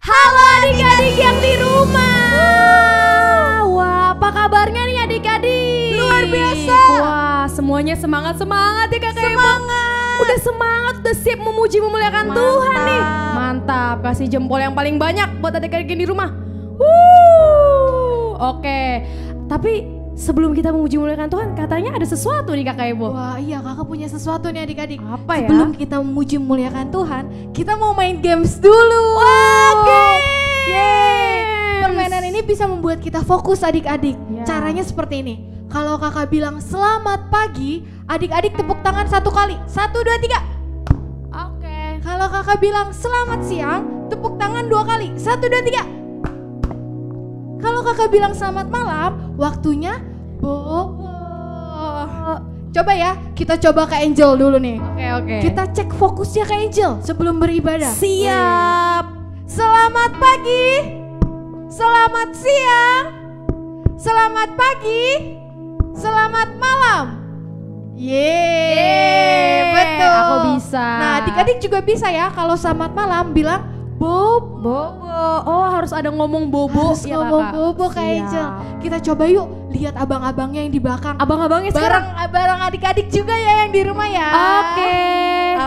Halo adik-adik yang di rumah. Wah, apa kabarnya nih adik-adik? Luar biasa. Wah, semuanya semangat-semangat ya kakak Ibu. Udah semangat, udah siap memuji memuliakan Tuhan nih. Mantap, kasih jempol yang paling banyak buat adik-adik yang di rumah. Oke, tapi sebelum kita memuji memuliakan Tuhan, katanya ada sesuatu nih kakak Ibu. Wah iya, kakak punya sesuatu nih adik-adik. Apa ya? Sebelum kita memuji memuliakan Tuhan, kita mau main games dulu. Yeay. Permainan ini bisa membuat kita fokus adik-adik. Ya. Caranya seperti ini. Kalau kakak bilang selamat pagi, adik-adik tepuk tangan 1 kali. 1, 2, 3. Oke. Kalau kakak bilang selamat siang, tepuk tangan 2 kali. 1, 2, 3. Kalau kakak bilang selamat malam, waktunya bobo. Coba ya, kita coba ke Angel dulu nih. Oke. Kita cek fokusnya ke Angel sebelum beribadah. Siap. Selamat pagi, selamat siang, selamat pagi, selalat malam. Yeay, betul. Aku bisa. Nah, adik-adik juga bisa ya. Kalau selamat malam bilang bobo. Oh, harus ada ngomong bobo. Harus ya, ngomong Kakak? bobo ke Siap. Angel. Kita coba yuk lihat abang-abangnya yang di belakang. Abang-abangnya sekarang. Bareng adik-adik juga ya yang di rumah ya.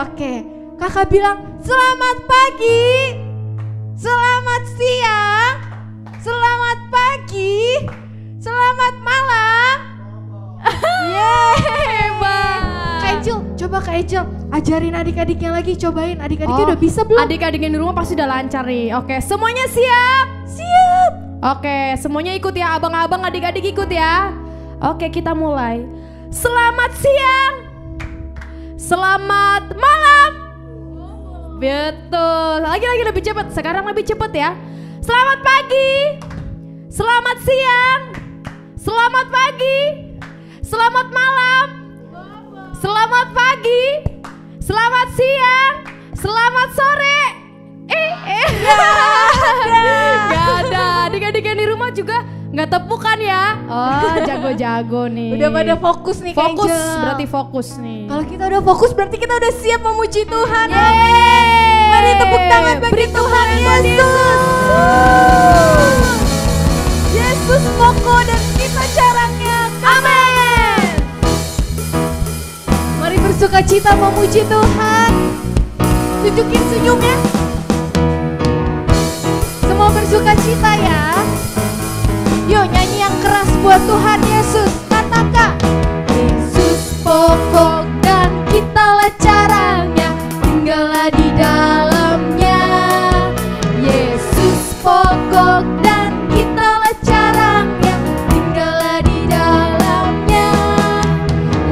Oke. Kakak bilang selamat pagi, selamat siang, selamat pagi, selamat malam. Hebat. Kak Angel, coba Kak Angel ajarin adik-adiknya lagi, cobain. Adik-adiknya udah bisa belum? Adik-adik yang di rumah pasti udah lancar nih. Oke, semuanya siap? Siap. Oke, semuanya ikut ya, abang-abang, adik-adik ikut ya. Oke, kita mulai. Selamat siang. Selamat malam. Betul. Lagi lebih cepat. Sekarang lebih cepat ya. Selamat pagi. Selamat siang. Selamat pagi. Selamat malam. Selamat pagi. Selamat siang. Selamat sore. Gak ada. Adik-adik yang di rumah juga nggak tepukan ya. Oh, jago-jago nih. Udah pada fokus nih Kak Fokus, Angel. berarti fokus nih. Kalau kita udah fokus berarti kita udah siap memuji Tuhan. Yeay. Mari tepuk tangan bagi Beri Tuhan buat Yesus. Yesus pokok dan kita caranya. Amin. Mari bersuka cita memuji Tuhan. Tunjukin senyumnya. Semua bersuka cita ya. Yuk nyanyi yang keras buat Tuhan Yesus. Katakan Yesus pokok dan kitalah caranya, tinggallah di dalamnya. Yesus pokok dan kitalah caranya, tinggallah di dalamnya.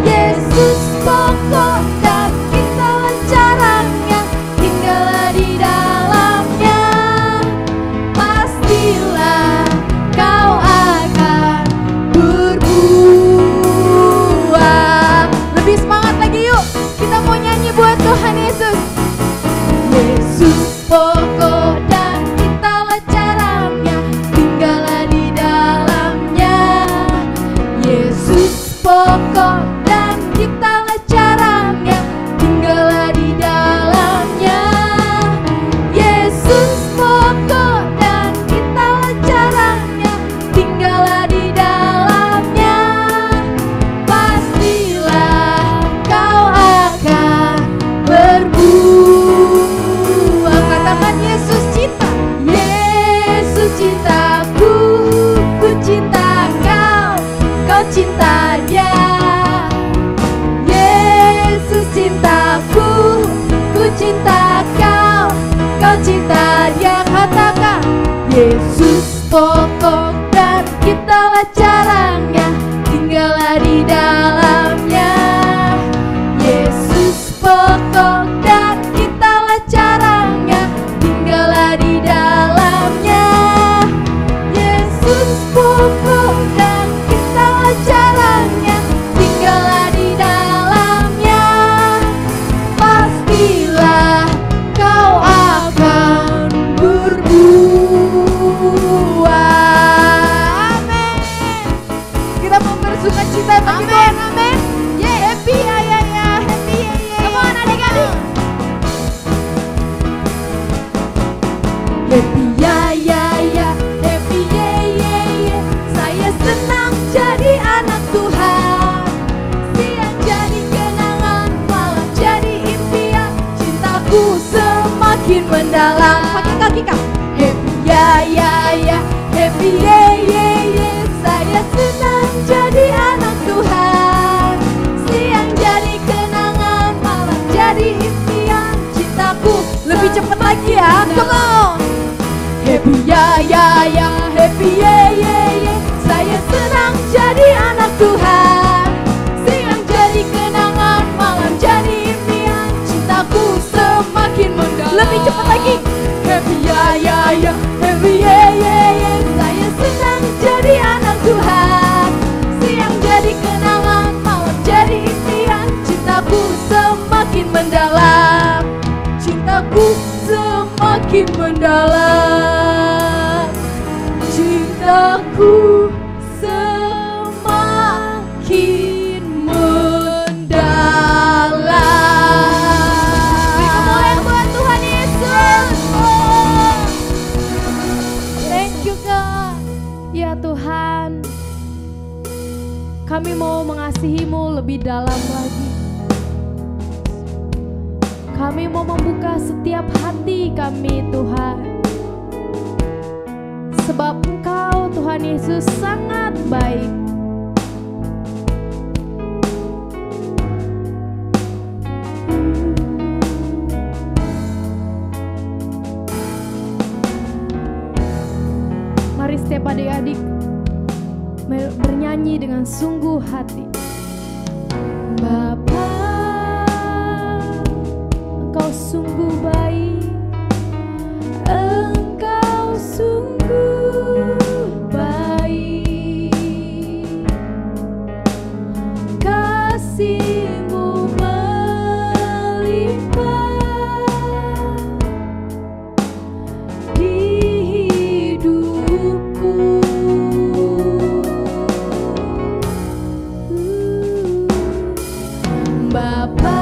Yesus pokok dan kitalah caranya, tinggallah di dalamnya. Pastilah kau akan berbuah. Lebih semangat lagi yuk. Kita mau nyanyi buat Tuhan Yesus. Yesus pokok dan kitalah caranya, tinggallah di dalamnya. Yesus pokok dan kitalah caranya, tinggallah di dalamnya. Yesus pokok dan kitalah caranya, tinggallah di dalamnya. Pastilah kau akan berbuah. Katakan Yesus cinta. Yesus cintaku, ku cinta kau, kau cinta dia. Yesus cintaku, ku cinta kau, kau cinta dia. Katakan Yesus pokok dan kitalah caranya, tinggallah di dalamnya. Yesus pokok dan kitalah caranya, tinggallah di dalamnya. Yesus pokok dan kitalah caranya, tinggallah di dalamnya. Pastilah kau akan berbuah. Amin. Kita mau bersuka cita bagi Tuhan. Amin. Happy ya. Happy ya. Come on adik-adik. lagi Kak. Happy ya ya ya, happy ye ye ye. Saya senang jadi anak Tuhan. Siang jadi kenangan, malam jadi impian cintaku. Lebih cepat lagi ya, come on. Happy ya ya ya, happy ye ye ye. Saya senang jadi anak Tuhan. Siang jadi kenangan, malam jadi impian cintaku semakin mendalam. Lebih cepat lagi. Happy ya ya ya, happy ye ye ye. Saya senang jadi anak Tuhan. Siang jadi kenangan, malam jadi impian cintaku semakin mendalam. Cintaku semakin mendalam. Cintaku semakin mendalam. Beri kemuliaan buat Tuhan Yesus. Thank you God. Ya Tuhan, kami mau mengasihi-Mu lebih dalam lagi. Kami mau membuka setiap hati kami Tuhan. Sebab Engkau Tuhan Yesus sangat baik. Mari setiap adik-adik bernyanyi dengan sungguh hati. Bapa, Engkau sungguh baik. Engkau sungguh baik. Kasih-Mu melimpah di hidupku. Bapa,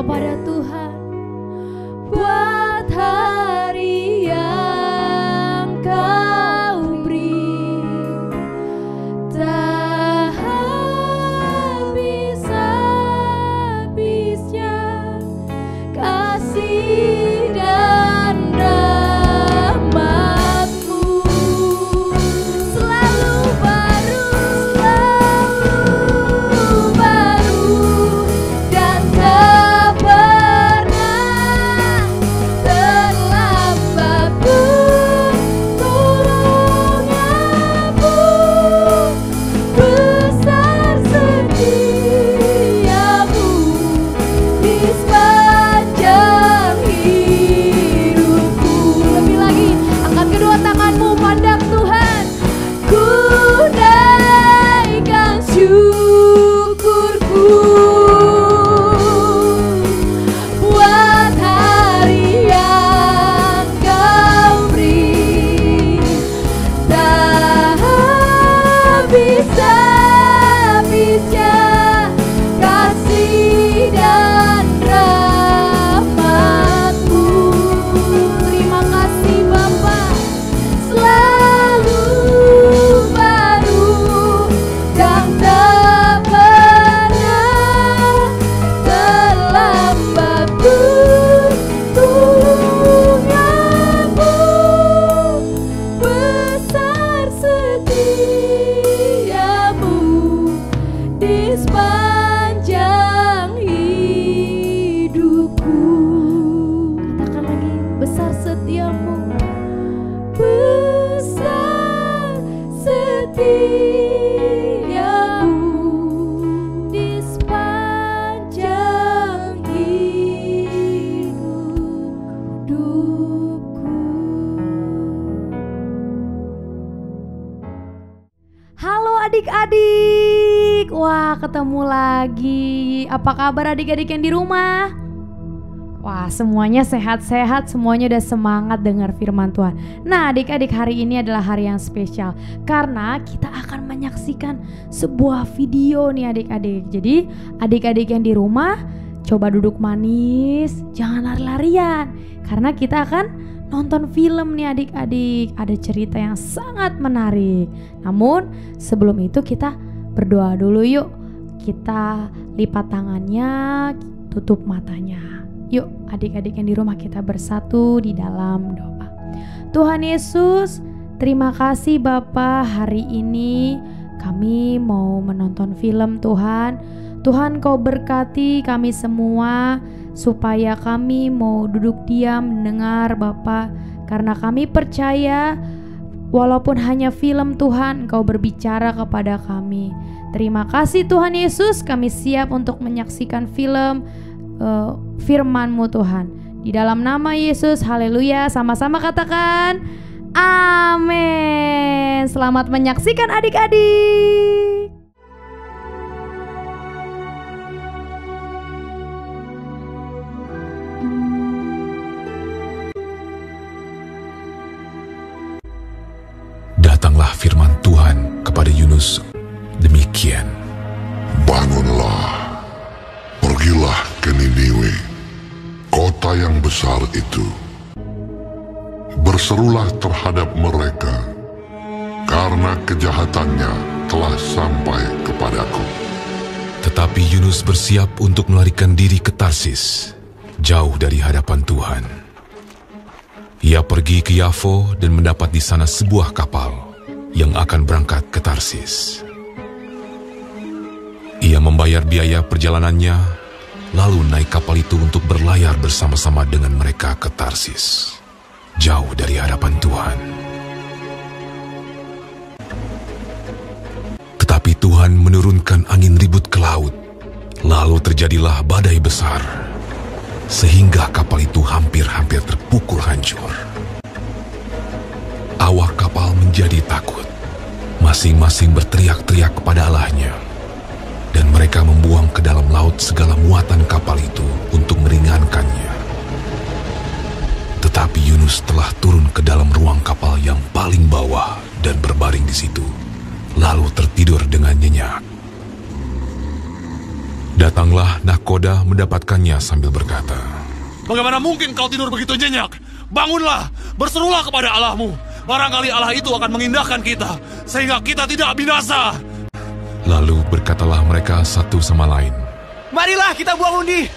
kepada Tuhan buat hari yang Kau beri, tak habis-habisnya kasih dan rahmat-Mu, selalu baru dan tak pernah terlambat pun tolong-Mu, besar setiamu di sepanjang hidupku. Lebih lagi, angkat kedua tanganmu, pandang Tuhan, ku naikkan syukurku buat hari yang Kau beri, tak habis-habisnya kasih dan rahmat-Mu. Terima kasih Bapa, selalu baru dan tak pernah terlambat pun tolong-Mu, besar setiamu di sepanjang hidupku. Katakan lagi, besar setiamu, besar setiamu di sepanjang hidupku. Halo adik-adik, wah ketemu lagi. Apa kabar adik-adik yang di rumah? Wah, semuanya sehat-sehat, semuanya udah semangat dengar firman Tuhan. Nah adik-adik, hari ini adalah hari yang spesial karena kita akan menyaksikan sebuah video nih adik-adik. Jadi adik-adik yang di rumah coba duduk manis, jangan lari-larian, karena kita akan nonton film nih adik-adik. Ada cerita yang sangat menarik. Namun sebelum itu kita berdoa dulu yuk. Kita lipat tangannya, tutup matanya. Yuk adik-adik yang di rumah, kita bersatu di dalam doa. Tuhan Yesus, terima kasih Bapa, hari ini kami mau menonton film Tuhan. Tuhan Kau berkati kami semua supaya kami mau duduk diam mendengar Bapa, karena kami percaya walaupun hanya film Tuhan, Engkau berbicara kepada kami. Terima kasih Tuhan Yesus, kami siap untuk menyaksikan film firman-Mu Tuhan. Di dalam nama Yesus, haleluya. Sama-sama katakan amin. Selamat menyaksikan adik-adik. Datanglah firman Tuhan kepada Yunus demikian. Bangunlah, pergilah ke Niniwe, kota yang besar itu. Berserulah terhadap mereka, karena kejahatannya telah sampai kepadaku. Tetapi Yunus bersiap untuk melarikan diri ke Tarsis, jauh dari hadapan Tuhan. Ia pergi ke Yafo dan mendapat di sana sebuah kapal yang akan berangkat ke Tarsis. Ia membayar biaya perjalanannya, lalu naik kapal itu untuk berlayar bersama-sama dengan mereka ke Tarsis, jauh dari hadapan Tuhan. Tetapi Tuhan menurunkan angin ribut ke laut, lalu terjadilah badai besar, sehingga kapal itu hampir-hampir terpukul hancur. Awak kapal menjadi takut, masing-masing berteriak-teriak kepada Allahnya, dan mereka membuang ke dalam laut segala muatan kapal itu untuk meringankannya. Tetapi Yunus telah turun ke dalam ruang kapal yang paling bawah dan berbaring di situ, lalu tertidur dengan nyenyak. Datanglah nahkoda waspada mendapatkannya sambil berkata, "Bagaimana mungkin kau tidur begitu nyenyak? Bangunlah, berserulah kepada Allahmu. Barangkali Allah itu akan mengindahkan kita, sehingga kita tidak binasa." Lalu berkatalah mereka satu sama lain, "Marilah kita buang undi,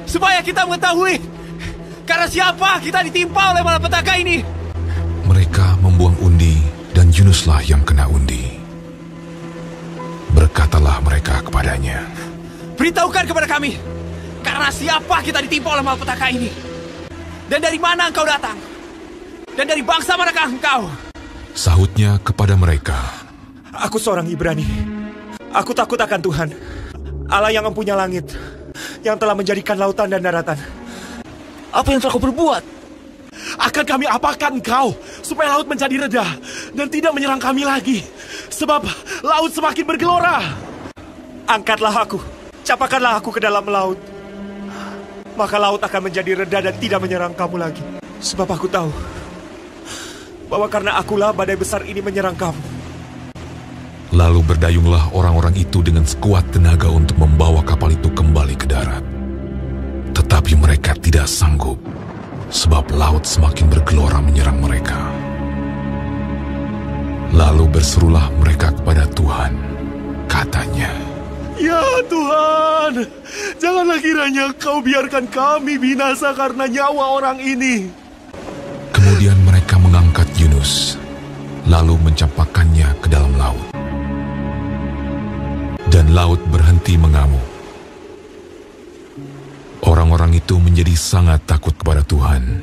supaya kita mengetahui karena siapa kita ditimpa oleh malapetaka ini." Mereka membuang undi dan Yunuslah yang kena undi. Berkatalah mereka kepadanya, "Beritahukan kepada kami, karena siapa kita ditimpa oleh malapetaka ini? Dan dari mana engkau datang? Dan dari bangsa manakah engkau?" Sahutnya kepada mereka, "Aku seorang Ibrani. Aku takut akan Tuhan, Allah yang mempunyai langit, yang telah menjadikan lautan dan daratan. Apa yang telah kau berbuat? Akan kami apakan engkau, supaya laut menjadi reda dan tidak menyerang kami lagi? Sebab laut semakin bergelora." Angkatlah aku, capakanlah aku ke dalam laut. Maka laut akan menjadi reda dan tidak menyerang kamu lagi. Sebab aku tahu bahwa karena akulah badai besar ini menyerang kamu." Lalu berdayunglah orang-orang itu dengan sekuat tenaga untuk membawa kapal itu kembali ke darat. Tetapi mereka tidak sanggup, sebab laut semakin bergelora menyerang mereka. Lalu berserulah mereka kepada Tuhan, katanya, "Ya Tuhan, janganlah kiranya kau biarkan kami binasa karena nyawa orang ini." Kemudian mereka mengangkat Yunus, lalu mencampakkannya ke dalam laut. Dan laut berhenti mengamuk. Orang-orang itu menjadi sangat takut kepada Tuhan,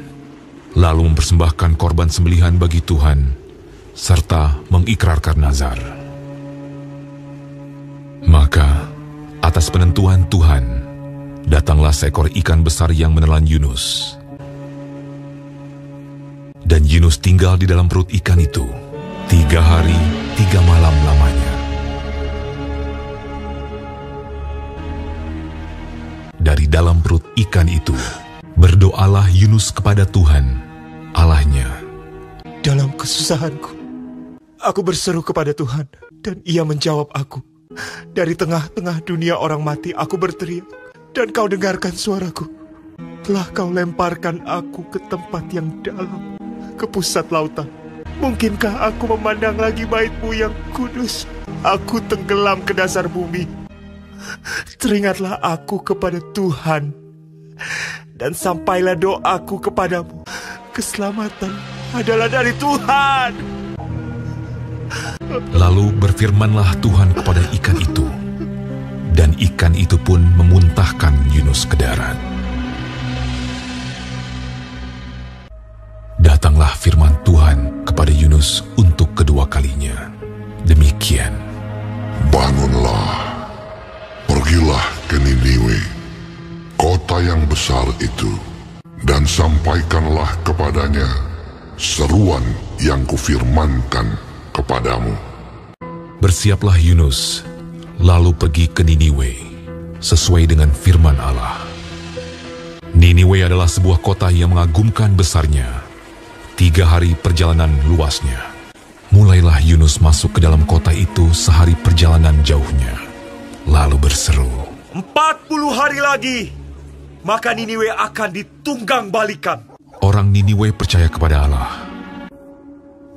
lalu mempersembahkan korban sembelihan bagi Tuhan, serta mengikrarkan nazar. Maka, atas penentuan Tuhan, datanglah seekor ikan besar yang menelan Yunus. Dan Yunus tinggal di dalam perut ikan itu 3 hari 3 malam lamanya. Dari dalam perut ikan itu, berdoalah Yunus kepada Tuhan, Allahnya. "Dalam kesusahanku, aku berseru kepada Tuhan, dan Ia menjawab aku. Dari tengah-tengah dunia orang mati, aku berteriak, dan Kau dengarkan suaraku. Telah Kau lemparkan aku ke tempat yang dalam, ke pusat lautan. Mungkinkah aku memandang lagi bait-Mu yang kudus? Aku tenggelam ke dasar bumi. Teringatlah aku kepada Tuhan, dan sampailah doaku kepadamu. Keselamatan adalah dari Tuhan." Lalu berfirmanlah Tuhan kepada ikan itu, dan ikan itu pun memuntahkan Yunus ke darat. Datanglah firman Tuhan kepada Yunus untuk kedua kalinya. Demikian, Bangunlah, pergilah ke Niniwe, kota yang besar itu, dan sampaikanlah kepadanya seruan yang kufirmankan kepadamu. Bersiaplah Yunus, lalu pergi ke Niniwe, sesuai dengan firman Allah. Niniwe adalah sebuah kota yang mengagumkan besarnya, 3 hari perjalanan luasnya. Mulailah Yunus masuk ke dalam kota itu sehari perjalanan jauhnya, lalu berseru, 40 hari lagi, maka Niniwe akan ditunggang balikan. Orang Niniwe percaya kepada Allah.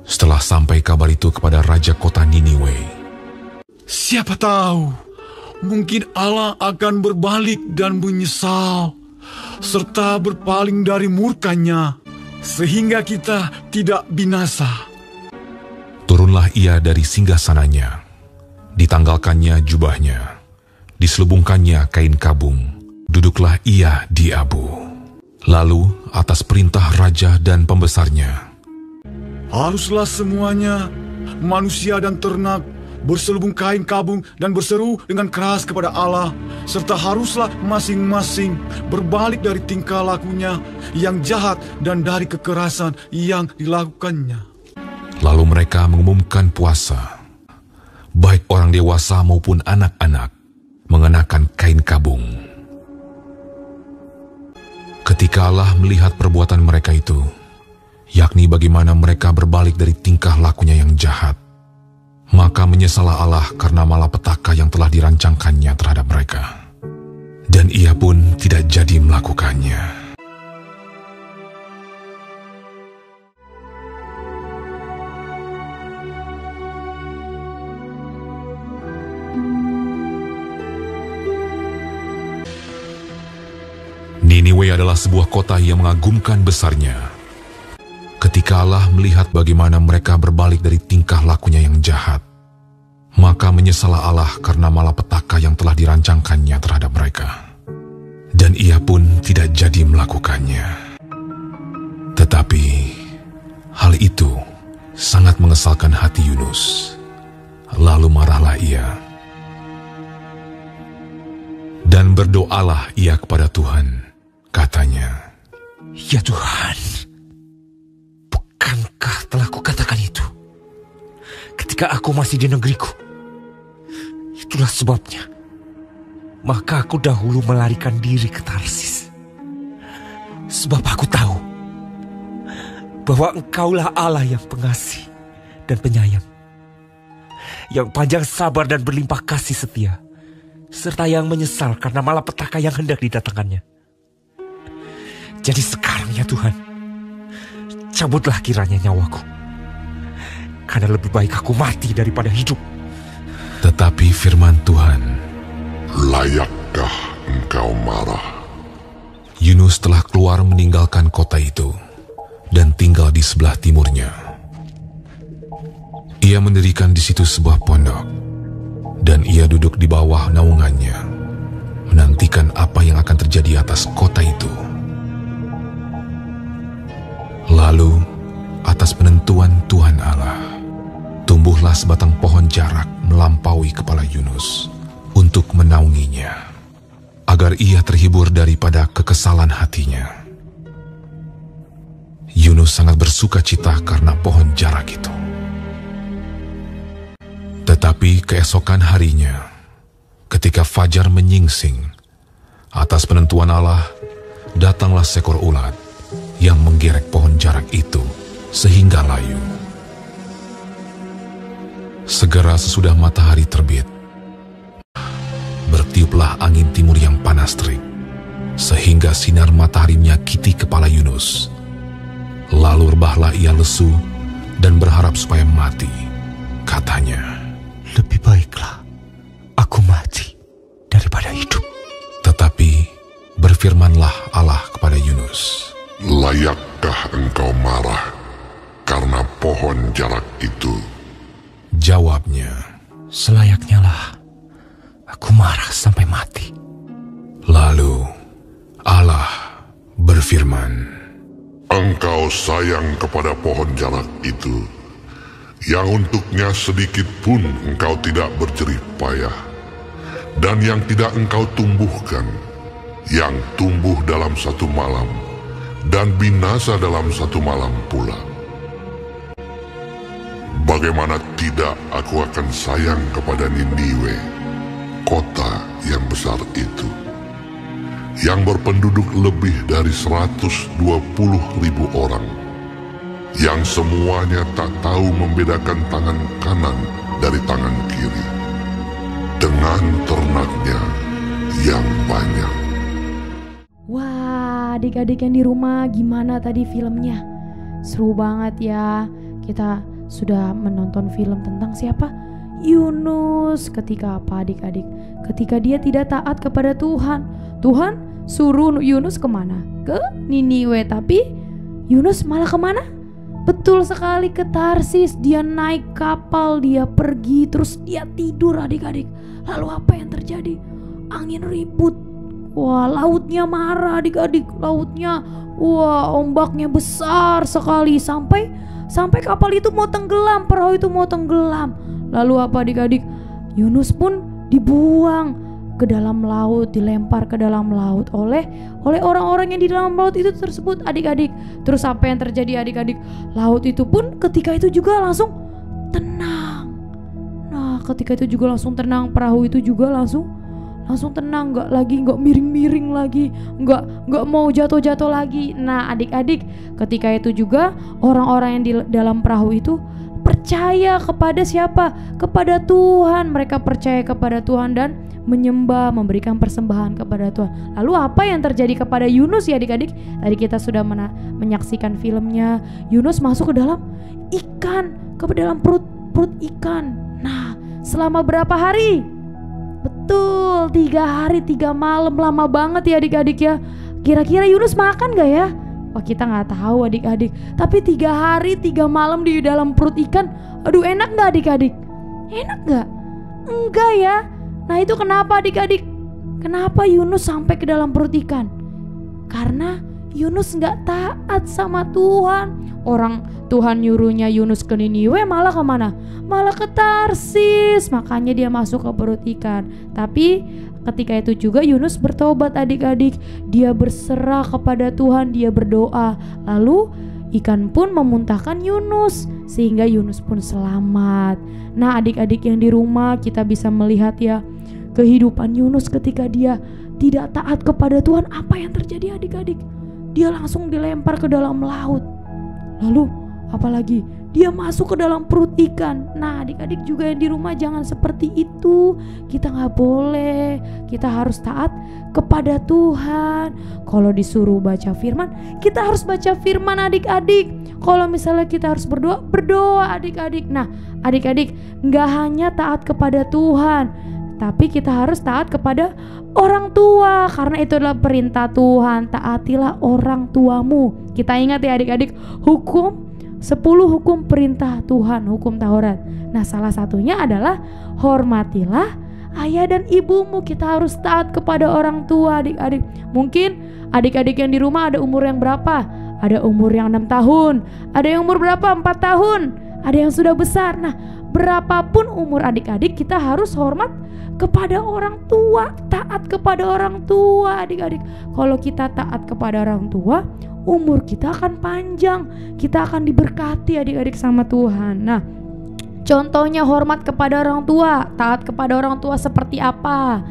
Setelah sampai kabar itu kepada raja kota Niniwe, Siapa tahu, mungkin Allah akan berbalik dan menyesal, serta berpaling dari murkanya, sehingga kita tidak binasa. turunlah ia dari singgasananya, ditanggalkannya jubahnya, diselubungkannya kain kabung, duduklah ia di abu. Lalu atas perintah raja dan pembesarnya, Haruslah semuanya, manusia dan ternak, berselubung kain kabung dan berseru dengan keras kepada Allah, serta haruslah masing-masing berbalik dari tingkah lakunya yang jahat dan dari kekerasan yang dilakukannya. lalu mereka mengumumkan puasa, baik orang dewasa maupun anak-anak, mengenakan kain kabung. Ketika Allah melihat perbuatan mereka itu, yakni bagaimana mereka berbalik dari tingkah lakunya yang jahat, maka menyesallah Allah karena malapetaka yang telah dirancangkannya terhadap mereka. Dan ia pun tidak jadi melakukannya. Niniwe adalah sebuah kota yang mengagumkan besarnya. Ketika Allah melihat bagaimana mereka berbalik dari tingkah lakunya yang jahat, maka menyesallah Allah karena malapetaka yang telah dirancangkannya terhadap mereka. Dan ia pun tidak jadi melakukannya. Tetapi hal itu sangat mengesalkan hati Yunus. Lalu marahlah ia. Dan berdoalah ia kepada Tuhan. Katanya, "Ya Tuhan, bukankah telah kukatakan itu ketika aku masih di negeriku? Itulah sebabnya, maka aku dahulu melarikan diri ke Tarsis. Sebab aku tahu bahwa Engkaulah Allah yang pengasih dan penyayang, yang panjang sabar dan berlimpah kasih setia, serta yang menyesal karena malapetaka yang hendak didatangkannya. Jadi sekarang ya Tuhan, cabutlah kiranya nyawaku, karena lebih baik aku mati daripada hidup." Tetapi firman Tuhan, Layakkah engkau marah? Yunus telah keluar meninggalkan kota itu dan tinggal di sebelah timurnya. Ia mendirikan di situ sebuah pondok, dan ia duduk di bawah naungannya, menantikan apa yang akan terjadi atas kota itu. Lalu, atas penentuan Tuhan Allah, tumbuhlah sebatang pohon jarak melampaui kepala Yunus untuk menaunginya, agar ia terhibur daripada kekesalan hatinya. Yunus sangat bersuka cita karena pohon jarak itu. Tetapi keesokan harinya, ketika fajar menyingsing, atas penentuan Allah, datanglah seekor ulat yang menggerek pohon jarak itu sehingga layu. Segera sesudah matahari terbit, bertiuplah angin timur yang panas terik, sehingga sinar matahari menyakiti kepala Yunus. Lalu rebahlah ia lesu dan berharap supaya mati. Katanya, "Lebih baiklah aku mati daripada hidup." Tetapi berfirmanlah Allah kepada Yunus, Layakkah engkau marah karena pohon jarak itu? Jawabnya, "Selayaknya lah aku marah sampai mati." Lalu Allah berfirman, Engkau sayang kepada pohon jarak itu, yang untuknya sedikit pun engkau tidak berjerih payah, dan yang tidak engkau tumbuhkan, yang tumbuh dalam satu malam, dan binasa dalam satu malam pula. Bagaimana tidak aku akan sayang kepada Niniwe, kota yang besar itu, yang berpenduduk lebih dari 120.000 orang, yang semuanya tak tahu membedakan tangan kanan dari tangan kiri, dengan ternaknya yang banyak. Wah, adik-adik yang di rumah, gimana tadi filmnya? Seru banget ya. Kita sudah menonton film tentang siapa? Yunus. Ketika apa adik-adik? Ketika dia tidak taat kepada Tuhan. Tuhan suruh Yunus kemana? Ke Niniwe. Tapi Yunus malah kemana? Betul sekali, ke Tarsis. Dia naik kapal, dia pergi, terus dia tidur adik-adik. Lalu apa yang terjadi? Angin ribut. Wah, lautnya marah adik-adik. Lautnya, wah, ombaknya besar sekali. Sampai kapal itu mau tenggelam, perahu itu mau tenggelam. Lalu apa adik-adik? Yunus pun dibuang ke dalam laut, dilempar ke dalam laut oleh orang-orang yang di dalam laut itu tersebut adik-adik. Terus apa yang terjadi adik-adik? Laut itu pun ketika itu juga langsung tenang. Nah, ketika itu juga langsung tenang, perahu itu juga langsung tenang, nggak miring-miring lagi, nggak mau jatuh-jatuh lagi. Nah adik-adik, ketika itu juga orang-orang yang di dalam perahu itu percaya kepada siapa? Kepada Tuhan. Mereka percaya kepada Tuhan dan menyembah, memberikan persembahan kepada Tuhan. Lalu apa yang terjadi kepada Yunus ya adik-adik? Tadi kita sudah menyaksikan filmnya. Yunus masuk ke dalam ikan, ke dalam perut ikan. Nah, selama berapa hari? Betul, 3 hari 3 malam, lama banget ya adik-adik ya. Kira-kira Yunus makan gak ya? Wah, kita gak tahu adik-adik. Tapi 3 hari 3 malam di dalam perut ikan. Aduh, enak gak adik-adik? Enak gak? Enggak ya. Nah, itu kenapa adik-adik? Kenapa Yunus sampai ke dalam perut ikan? Karena Yunus gak taat sama Tuhan. Orang Tuhan nyuruhnya Yunus ke Niniwe, malah kemana? Malah ke Tarsis. Makanya dia masuk ke perut ikan. Tapi ketika itu juga Yunus bertobat adik-adik. Dia berserah kepada Tuhan, dia berdoa. Lalu ikan pun memuntahkan Yunus, sehingga Yunus pun selamat. Nah, adik-adik yang di rumah, kita bisa melihat ya kehidupan Yunus ketika dia tidak taat kepada Tuhan. Apa yang terjadi adik-adik? Dia langsung dilempar ke dalam laut. Lalu apalagi? Dia masuk ke dalam perut ikan. Nah, adik-adik juga yang di rumah jangan seperti itu. Kita gak boleh. Kita harus taat kepada Tuhan. Kalau disuruh baca firman, kita harus baca firman adik-adik. Kalau misalnya kita harus berdoa, berdoa adik-adik. Nah, adik-adik gak hanya taat kepada Tuhan, tapi kita harus taat kepada orang tua. Karena itu adalah perintah Tuhan. Taatilah orang tuamu. Kita ingat ya adik-adik, 10 hukum perintah Tuhan, hukum Taurat. Nah, salah satunya adalah hormatilah ayah dan ibumu. Kita harus taat kepada orang tua adik-adik. Mungkin adik-adik yang di rumah ada umur yang berapa? Ada umur yang 6 tahun. Ada yang umur berapa? 4 tahun. Ada yang sudah besar. Nah, berapapun umur adik-adik, kita harus hormat kepada orang tua. Taat kepada orang tua adik-adik. Kalau kita taat kepada orang tua, umur kita akan panjang, kita akan diberkati adik-adik sama Tuhan. Nah, contohnya hormat kepada orang tua, taat kepada orang tua seperti apa?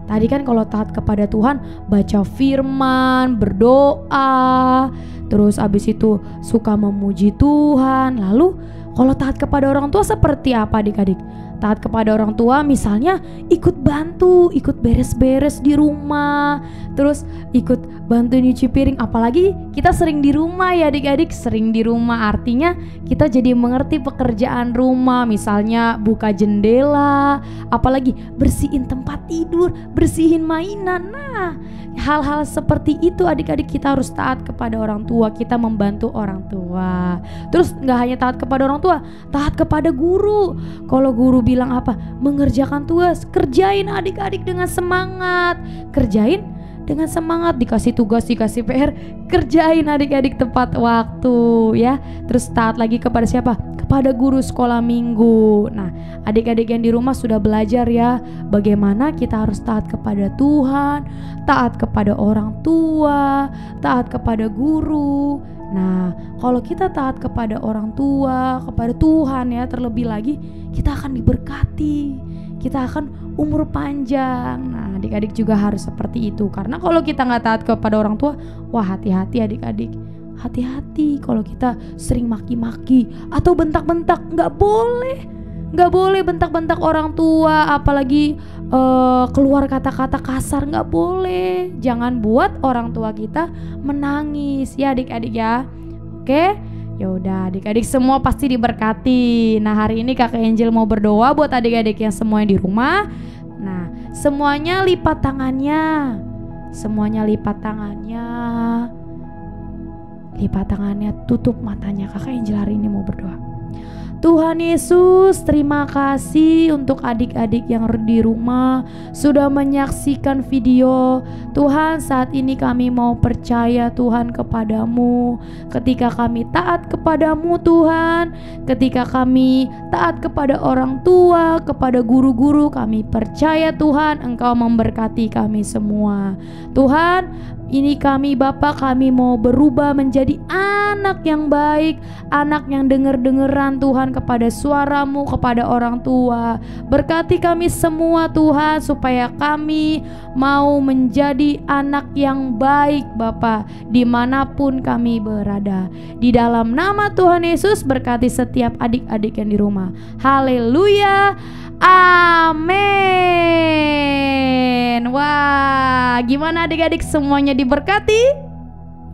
Tadi kan kalau taat kepada Tuhan, baca firman, berdoa, terus abis itu suka memuji Tuhan. Lalu kalau taat kepada orang tua seperti apa adik-adik? Taat kepada orang tua misalnya ikut bantu, ikut beres-beres di rumah, terus ikut bantu nyuci piring. Apalagi kita sering di rumah ya adik-adik, sering di rumah artinya kita jadi mengerti pekerjaan rumah. Misalnya buka jendela, apalagi bersihin tempat tidur, bersihin mainan. Nah, hal-hal seperti itu adik-adik kita harus taat kepada orang tua. Kita membantu orang tua. Terus gak hanya taat kepada orang tua, taat kepada guru. Kalau guru bilang apa? Mengerjakan tugas, kerjain adik-adik dengan semangat. Kerjain dengan semangat. Dikasih tugas, dikasih PR, kerjain adik-adik tepat waktu ya. Terus taat lagi kepada siapa? Kepada guru sekolah minggu. Nah, adik-adik yang di rumah sudah belajar ya bagaimana kita harus taat kepada Tuhan, taat kepada orang tua, taat kepada guru. Nah, kalau kita taat kepada orang tua, kepada Tuhan ya, terlebih lagi kita akan diberkati, kita akan umur panjang. Nah, adik-adik juga harus seperti itu. Karena kalau kita gak taat kepada orang tua, wah hati-hati adik-adik. Hati-hati kalau kita sering maki-maki atau bentak-bentak. Gak boleh bentak-bentak orang tua, apalagi keluar kata-kata kasar, gak boleh. Jangan buat orang tua kita menangis ya adik-adik ya. Oke, yaudah adik-adik semua pasti diberkati. Nah, hari ini Kakak Angel mau berdoa buat adik-adik yang semuanya di rumah. Nah, semuanya lipat tangannya. Semuanya lipat tangannya. Lipat tangannya, tutup matanya. Kakak Angel hari ini mau berdoa. Tuhan Yesus, terima kasih untuk adik-adik yang di rumah sudah menyaksikan video. Tuhan, saat ini kami mau percaya Tuhan kepadamu. Ketika kami taat kepadamu Tuhan, ketika kami taat kepada orang tua, kepada guru-guru, kami percaya Tuhan Engkau memberkati kami semua. Tuhan, ini kami Bapa, kami mau berubah menjadi anak yang baik, anak yang dengar-dengeran Tuhan Tuhan kepada suaramu, kepada orang tua. Berkati kami semua Tuhan, supaya kami mau menjadi anak yang baik Bapa, dimanapun kami berada. Di dalam nama Tuhan Yesus, berkati setiap adik-adik yang di rumah. Haleluya, amin. Wah, gimana adik-adik, semuanya diberkati?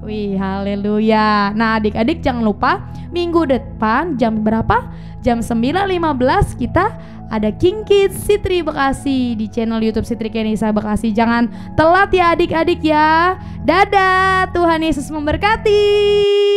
Wih, haleluya. Nah adik-adik jangan lupa minggu depan jam berapa? Jam 9.15 kita ada King Kids Sitri Bekasi di channel YouTube Sitri Kenisa Bekasi. Jangan telat ya adik-adik ya. Dadah, Tuhan Yesus memberkati.